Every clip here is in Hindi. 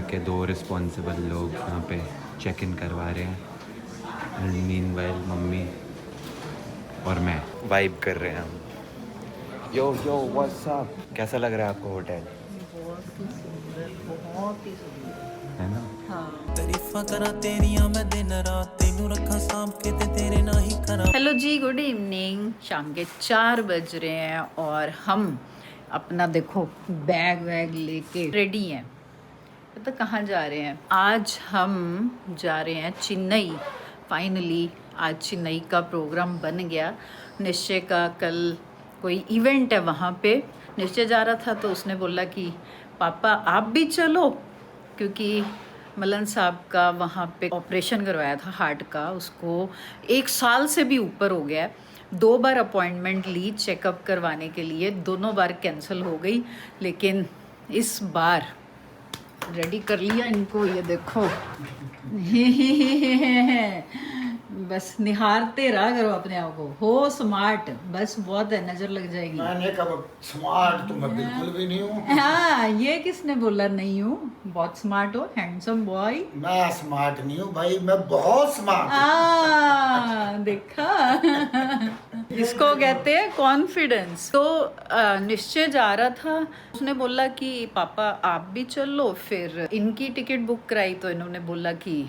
के 2 रिस्पॉन्सिबल लोग यहाँ पे चेक इन करवा रहे हैं। एंड मीनवाइल मम्मी और मैं वाइब कर रहे हैं हम। यो व्हाट्स अप, कैसा लग रहा है आपको होटल? बहुत ही सुंदर, बहुत ही सुंदर है ना? हाँ। तारीफां करा तेरियां मैं दिन रात तेनू रखा सांभ के ते तेरे ना ही करा। हेलो जी, गुड इवनिंग। शाम के 4 बज रहे हैं और हम अपना देखो बैग वैग लेके रेडी हैं। तो कहाँ जा रहे हैं? आज हम जा रहे हैं चेन्नई। फाइनली आज चेन्नई का प्रोग्राम बन गया। निश्चय का कल कोई इवेंट है वहाँ पे। निश्चय जा रहा था तो उसने बोला कि पापा आप भी चलो, क्योंकि मलन साहब का वहाँ पे ऑपरेशन करवाया था हार्ट का। उसको 1 साल से भी ऊपर हो गया है। 2 बार अपॉइंटमेंट ली चेकअप करवाने के लिए, दोनों बार कैंसिल हो गई। लेकिन इस बार रेडी कर लिया इनको। ये देखो बस निहारते रहा करो अपने आप को। हो स्मार्ट, बस बहुत है, नजर लग जाएगी। मैंने कहा स्मार्ट तो मैं बिल्कुल भी नहीं हूँ। हाँ, ये किसने बोला नहीं हूँ? बहुत स्मार्ट हो, हैंडसम बॉय। मैं स्मार्ट नहीं हूँ भाई, मैं बहुत स्मार्ट हूँ। देखा इसको कहते हैं कॉन्फिडेंस। तो निश्चय जा रहा था, उसने बोला कि पापा आप भी चलो। फिर इनकी टिकट बुक कराई तो इन्होंने बोला कि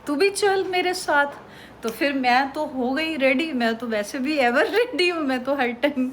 तू भी चल मेरे साथ। तो फिर मैं तो हो गई रेडी। मैं तो वैसे भी एवर रेडी हूँ, मैं तो हर टाइम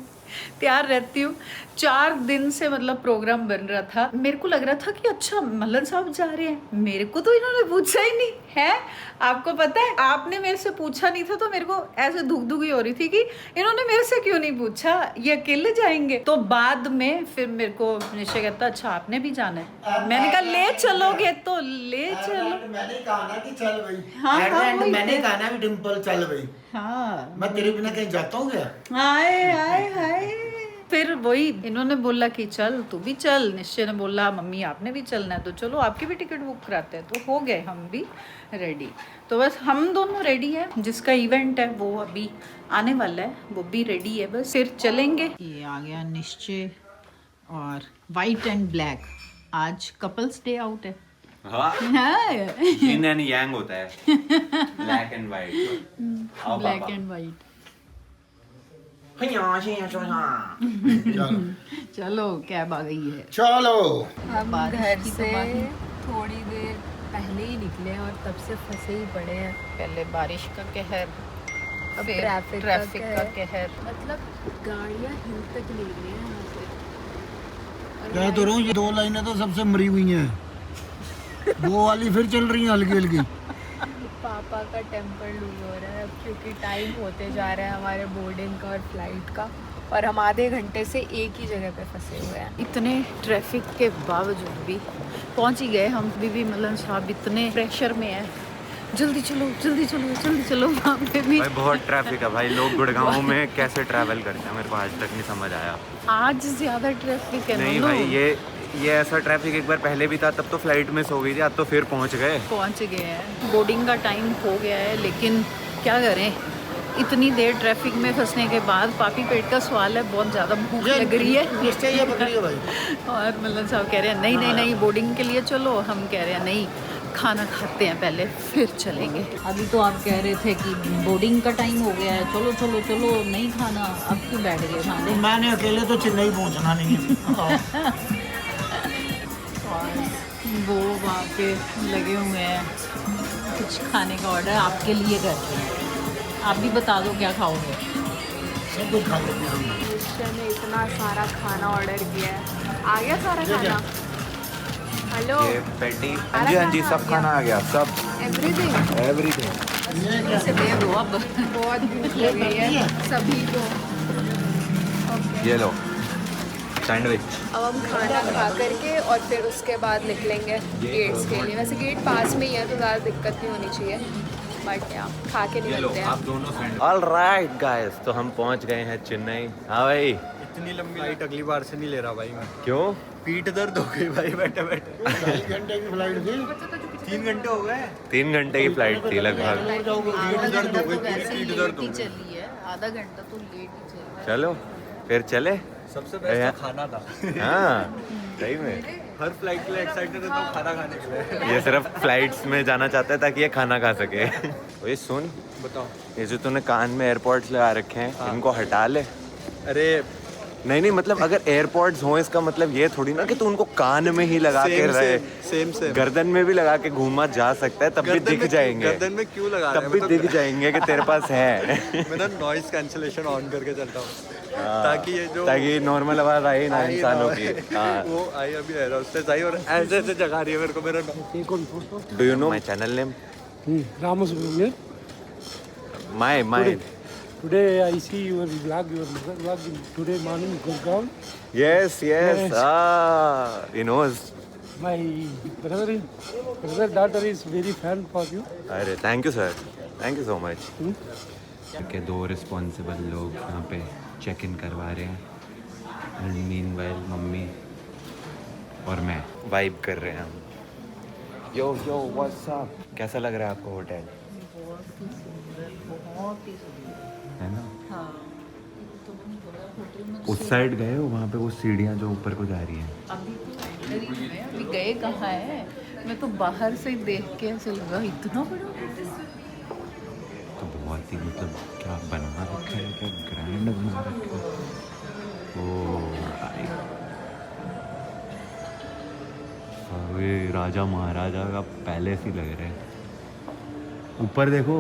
तैयार रहती हूँ। 4 दिन से मतलब प्रोग्राम बन रहा था। मेरे को लग रहा था कि अच्छा मल्लन साहब जा रहे हैं, मेरे को तो इन्होंने पूछा ही नहीं है। आपको पता है, आपने मेरे से पूछा नहीं था तो मेरे को ऐसे धुक ही हो रही थी कि इन्होंने मेरे से क्यों नहीं पूछा, ये अकेले जाएंगे। तो बाद में फिर मेरे को निश्चय कहता अच्छा आपने भी जाना है। मैंने कहा ले चलोगे तो ले चलो। मैंने कहा ना कि चल भाई। हाँ, वही मैंने तो। कहा ना भी डिम्पल चल भाई। हाँ, मैं तेरे बिना कहीं जाता हूँ क्या? हाय हाय हाय। फिर वही इन्होंने बोला कि चल तू भी चल। निश्चय ने बोला मम्मी आपने भी चलना है तो चलो आपकी भी टिकट बुक कराते हैं। तो हो गए हम भी रेडी। तो बस हम दोनों रेडी हैं। जिसका इवेंट है वो अभी आने वाला है, वो भी रेडी है। बस फिर चलेंगे। ये आ गया निश्चय और वाइट एंड ब्लैक। आज कपल्स डे आउट है। हाँ, yin and yang होता है। Black and white. Black and white. चलो चलो कैब आ गई है। चलो। हम बारिश घर की तो से बात नहीं। थोड़ी देर पहले ही निकले और तब से फंसे ही पड़े हैं। पहले बारिश का कहर, अब फिर ट्रैफिक का कहर। मतलब गाड़ियाँ हिल तक ले रही हैं यहाँ से। और कह तो रहा हूँ ये 2 लाइनें तो सबसे मरी हुई हैं। वो वाली फिर चल रही हैं हल्की हल्की। पापा का टेम्पर लूज हो रहा है अब, क्योंकि टाइम होते जा रहा है हमारे बोर्डिंग का और फ्लाइट का, और हम आधे घंटे से एक ही जगह पे फंसे हुए हैं। इतने ट्रैफिक के बावजूद भी पहुंच ही गए हम। बीबी मलन साहब इतने प्रेशर में है, जल्दी चलो जल्दी चलो जल्दी चलो। वहाँ पे भी भाई बहुत ट्रैफिक है भाई। लोग गुड़गांव में कैसे ट्रैवल करते हैं मेरे को आज तक नहीं समझ आया। आज ज्यादा ट्रैफिक है। नहीं नन्नू। भाई, ये ऐसा ट्रैफिक एक बार पहले भी था, तब तो फ्लाइट मिस हो गई थी। आज तो फिर पहुंच गए। पहुंच गए हैं। बोर्डिंग का टाइम हो गया है, लेकिन क्या करें, इतनी देर ट्रैफिक में फंसने के बाद पापी पेट का सवाल है, बहुत ज़्यादा भूख लग रही है। निश्चय ये पकड़िए भाई। और मल्लन साहब कह रहे हैं नहीं नहीं नहीं बोर्डिंग के लिए चलो। हम कह रहे हैं नहीं, खाना खाते हैं पहले फिर चलेंगे। अभी तो आप कह रहे थे कि बोर्डिंग का टाइम हो गया है, चलो चलो चलो, नहीं खाना। अब क्यों बैठ गए खाने? मैंने अकेले तो चेन्नई पहुँचना नहीं है। वो वहाँ पे लगे हुए हैं, कुछ खाने का ऑर्डर आपके लिए करते हैं। आप भी बता दो क्या खाओगे। सब कुछ खा लेते हैं। निश्चय ने इतना सारा खाना ऑर्डर किया है। आ गया सारा खाना? हेलो, ये पैटी, हाँ जी हाँ जी, सब खाना आ गया, सब एवरीथिंग। एवरीथिंग। इसे दे दो अब। बहुत भूख लग गई है सभी को। ये लो सैंडविच। अब हम खाना खा करके और फिर उसके बाद निकलेंगे गेट्स के लिए। वैसे गेट पास में ही है तो ज़्यादा दिक्कत नहीं होनी चाहिए, बट यहाँ खा के निकलते हैं। दोनों सैंडविच। ऑलराइट गाइस, तो हम पहुंच गए हैं चेन्नई। हाँ भाई, इतनी लंबी फ्लाइट अगली बार से नहीं ले रहा भाई मैं। क्यों? पीठ दर्द हो गई भाई बैठे बैठे। 2.5 घंटे की फ्लाइट थी। 3 घंटे हो गए। 3 घंटे की फ्लाइट थी लगभग। पीठ दर्द हो गई, पूरी पीठ दर्द हो गई। चली है, आधा घंटा तो लेट ही चल रहा है। चलो फिर चले। सबसे बेस्ट तो खाना था। हाँ सही में। हर फ्लाइट के लिए एक्साइटेड रहता हूँ खाना खाने के लिए। ये सिर्फ फ्लाइट्स में जाना चाहता है ताकि ये खाना खा सके। ओए सुन, बताओ। ये जो तूने कान में एयरपॉड्स लगा रखे हैं इनको हटा ले। अरे नहीं मतलब अगर एयरपॉड्स हो इसका मतलब ये थोड़ी ना कि तू उनको कान में ही लगा के रहे। सेम गर्दन में भी लगा के घूमा जा सकता है, तब भी दिख जाएंगे। गर्दन में क्यों लगा तब भी दिख जाएंगे कि तेरे पास है। मैं ना नॉइस कैंसलेशन ऑन करके चलता हूँ ताकि ये जो ताकि नॉर्मल आवाज आए ना इंसानों की। हाँ। वो आई अभी एरोस्टेस आई और ऐसे ऐसे जगा रही है मेरे को मेरा। Do you know my channel name? Ramasubramanian. My Today I see your vlog today morning Gurgaon. Yes. He knows. My brother daughter is very fan for you. अरे thank you sir, thank you so much. के दो रिस्पॉन्सिबल लोग यहाँ पे चेक इन करवा रहे हैं एंड मीनवाइल मम्मी और मैं वाइब कर रहे हैं हम। यो व्हाट्स अप, कैसा लग रहा है आपको होटल? है ना? हाँ। उस साइड गए हो, वहाँ पे वो सीढ़ियाँ जो ऊपर को जा रही हैं। अभी तो अंदर ही है, अभी गए कहाँ है? मैं तो बाहर से ही देख के ऐसे लगा इतना बड़ा ऑफिस। तो बहुत ही मतलब क्या बना रखा है, क्या ग्रैंड बना रखा है। वे राजा महाराजा का पैलेस ही लग रहा है। ऊपर देखो,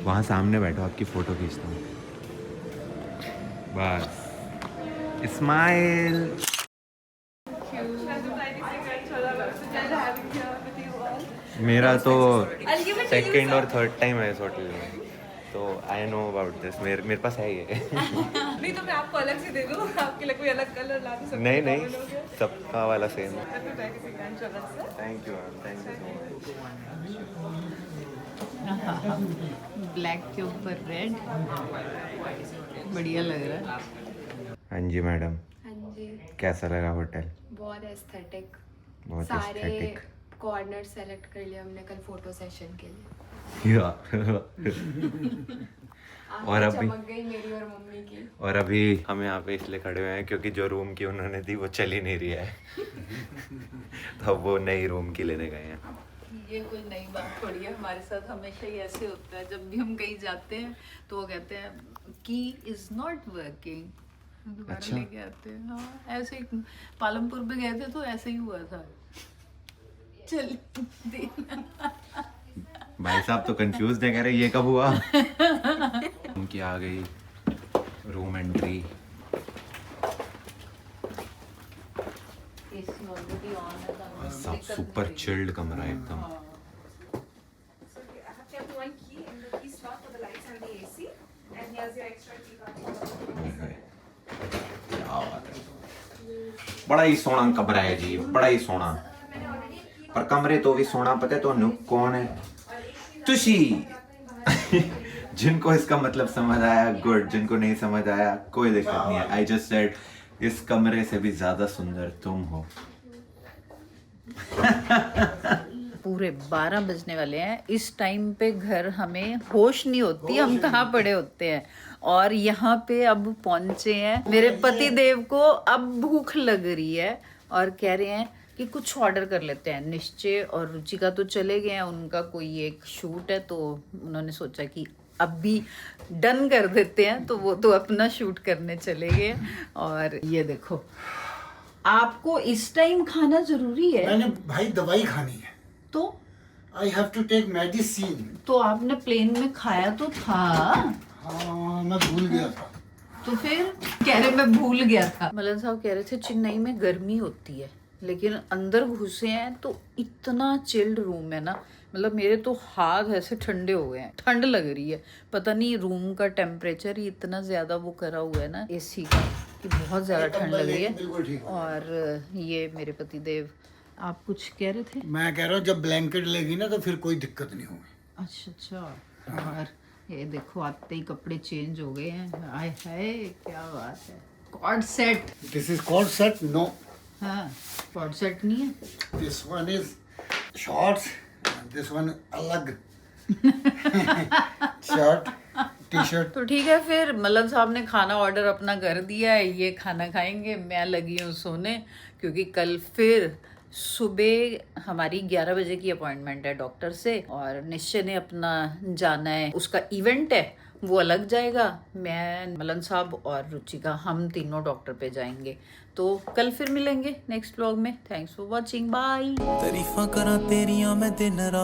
वहाँ सामने बैठो, आपकी फोटो खींचता हूँ। बस स्माइल। मेरा तो सेकंड और थर्ड टाइम है इस होटल में, तो आई नो अबाउट दिस। मेरे पास है ये। नहीं तो मैं आपको अलग से दे दूँ, आपके लिए कोई अलग कलर ला दूँ। नहीं सबका वाला सेम है। Thank you so much. Black के ऊपर रेड, बढ़िया लग रहा है। हाँ जी मैडम, हाँ जी, कैसा लगा होटल? बहुत एस्थेटिक। बहुत सारे एस्थेटिक। कॉर्नर सेलेक्ट कर लिया हमने कल फोटो सेशन के लिए। और अभी चमक गई मेरी और मम्मी की। और अभी हम यहाँ पे इसलिए खड़े हुए हैं क्योंकि जो रूम की उन्होंने दी वो चल ही नहीं रही है। तो अब वो नई रूम की लेने गए हैं। ये कोई नई बात थोड़ी है, हमारे साथ हमेशा ही ऐसे होता है। जब भी हम कहीं जाते हैं तो वो कहते हैं की इज नॉट वर्किंग, दोबारा अच्छा। लेके आते हैं। हाँ, ऐसे ही पालमपुर पे गए थे तो ऐसे ही हुआ था। चल भाई साहब तो कंफ्यूज है, कह रहे ये कब हुआ। उनकी आ गई रूम एंट्री। सब सुपर चिल्ड कमरा है एकदम। क्या बात है, बड़ा ही सोहना कमरा है जी, बड़ा ही सोहना। पर कमरे तो भी सोहना पता है तो कौन है? तुशी। जिनको इसका मतलब समझ आया गुड, जिनको नहीं समझ आया कोई दिक्कत नहीं है। आई जस्ट सेड इस कमरे से भी ज्यादा सुंदर तुम हो। पूरे 12 बजने वाले हैं। इस टाइम पे घर हमें होश नहीं होती, हम कहाँ पड़े होते हैं। और यहाँ पे अब पहुँचे हैं। मेरे पति देव को अब भूख लग रही है और कह रहे हैं कि कुछ ऑर्डर कर लेते हैं। निश्चय और रुचिका तो चले गए हैं, उनका कोई एक शूट है तो उन्होंने सोचा कि अब भी डन कर देते हैं, तो वो तो अपना शूट करने चले गए। और ये देखो, आपको इस टाइम खाना जरूरी है। मैंने भाई दवाई खानी है, तो I have to take medicine. तो आपने प्लेन में खाया तो था। हाँ मैं भूल गया था। तो फिर कह रहे मैं भूल गया था। मलन साहब कह रहे थे चेन्नई में गर्मी होती है, लेकिन अंदर घुसे हैं तो इतना चिल्ड रूम है ना, मतलब मेरे तो हाथ ऐसे ठंडे हो गए हैं, ठंड लग रही है। पता नहीं रूम का टेम्परेचर ही इतना ज़्यादा वो करा हुआ है ना एसी का कि बहुत ज़्यादा ठंड लग रही बिल्कुल ठीक। है। और ये मेरे पति देव, आप कुछ कह रहे थे? मैं कह रहा हूँ जब ब्लैंकेट लेगी ना तो फिर कोई दिक्कत नहीं होगी। अच्छा। और ये देखो आते ही कपड़े चेंज हो गए हैं। आय हाय क्या बात है। Coord set. This is coord set. No, हाँ कॉर्ड सेट नहीं है। This one is shorts, this one अलग शर्ट टी शर्ट। तो ठीक है, फिर मलन साहब ने खाना ऑर्डर अपना कर दिया है, ये खाना खाएंगे, मैं लगी हूँ सोने, क्योंकि कल फिर सुबह हमारी 11 बजे की अपॉइंटमेंट है डॉक्टर से, और निश्चय ने अपना जाना है, उसका इवेंट है, वो अलग जाएगा। मैं, मलन साहब और रुचिका हम तीनों डॉक्टर पे जाएंगे। तो कल फिर मिलेंगे नेक्स्ट व्लॉग में। Thanks for watching, bye. तारीफां करा तेरियां मैं दिन रात